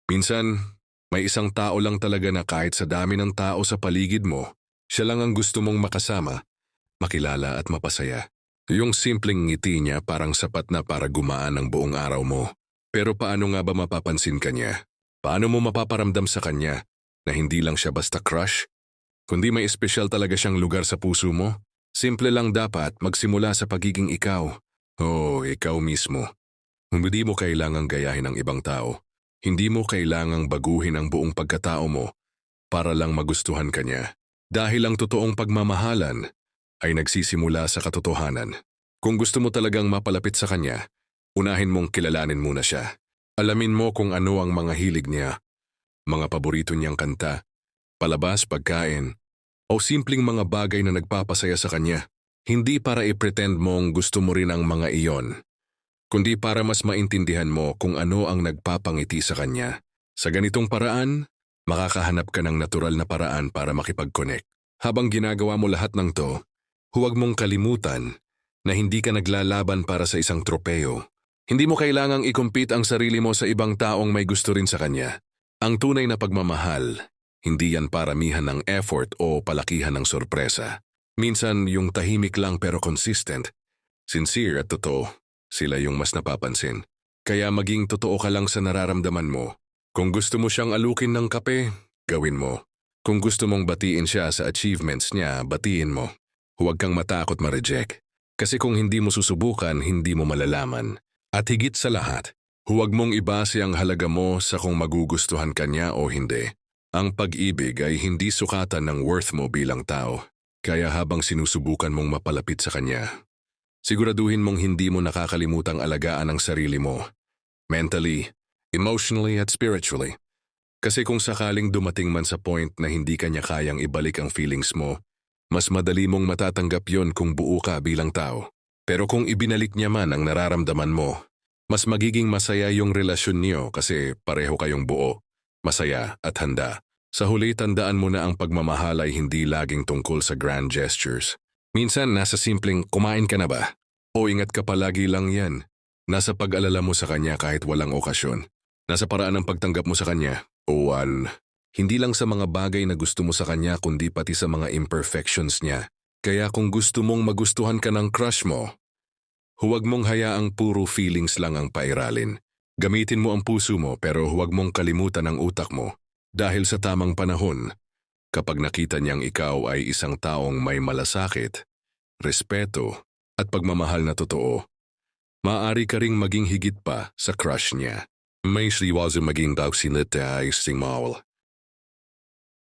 Minsan, may isang tao lang talaga na kahit sa dami ng tao sa paligid mo, siya lang ang gusto mong makasama, makilala at mapasaya. Yung simpleng ngiti niya parang sapat na para gumaan ang buong araw mo. Pero paano nga ba mapapansin ka niya? Paano mo mapaparamdam sa kanya na hindi lang siya basta crush? Kundi may espesyal talaga siyang lugar sa puso mo? Simple lang dapat magsimula sa pagiging ikaw. Oo, ikaw mismo. Hindi mo kailangang gayahin ng ibang tao. Hindi mo kailangang baguhin ang buong pagkatao mo para lang magustuhan ka niya. Dahil ang totoong pagmamahalan ay nagsisimula sa katotohanan. Kung gusto mo talagang mapalapit sa kanya, unahin mong kilalanin muna siya. Alamin mo kung ano ang mga hilig niya, mga paborito niyang kanta, palabas, pagkain, o simpleng mga bagay na nagpapasaya sa kanya. Hindi para i-pretend mong gusto mo rin ang mga iyon, kundi para mas maintindihan mo kung ano ang nagpapangiti sa kanya. Sa ganitong paraan, makakahanap ka ng natural na paraan para makipag-connect. Habang ginagawa mo lahat ng to, huwag mong kalimutan na hindi ka naglalaban para sa isang tropeo. Hindi mo kailangang i-compete ang sarili mo sa ibang taong may gusto rin sa kanya. Ang tunay na pagmamahal, hindi yan paramihan ng effort o palakihan ng sorpresa. Minsan yung tahimik lang pero consistent, sincere at totoo, sila yung mas napapansin. Kaya maging totoo ka lang sa nararamdaman mo. Kung gusto mo siyang alukin ng kape, gawin mo. Kung gusto mong batiin siya sa achievements niya, batiin mo. Huwag kang matakot ma-reject. Kasi kung hindi mo susubukan, hindi mo malalaman. At higit sa lahat, huwag mong ibase ang halaga mo sa kung magugustuhan ka niya o hindi. Ang pag-ibig ay hindi sukatan ng worth mo bilang tao. Kaya habang sinusubukan mong mapalapit sa kanya, siguraduhin mong hindi mo nakakalimutang alagaan ang sarili mo. Mentally, emotionally at spiritually. Kasi kung sakaling dumating man sa point na hindi kanya kayang ibalik ang feelings mo, mas madali mong matatanggap yon kung buo ka bilang tao. Pero kung ibinalik niya man ang nararamdaman mo, mas magiging masaya yung relasyon niyo kasi pareho kayong buo, masaya at handa. Sa huli, tandaan mo na ang pagmamahal ay hindi laging tungkol sa grand gestures. Minsan nasa simpleng kumain ka na ba? O ingat ka palagi lang yan. Nasa pag-alala mo sa kanya kahit walang okasyon. Nasa paraan ng pagtanggap mo sa kanya. O hindi lang sa mga bagay na gusto mo sa kanya kundi pati sa mga imperfections niya. Kaya kung gusto mong magustuhan ka ng crush mo, huwag mong hayaang puro feelings lang ang pairalin. Gamitin mo ang puso mo pero huwag mong kalimutan ang utak mo. Dahil sa tamang panahon, kapag nakita niyang ikaw ay isang taong may malasakit, respeto at pagmamahal na totoo, maaari ka ring maging higit pa sa crush niya. May sliwazo maging daw sinita ay singmawal.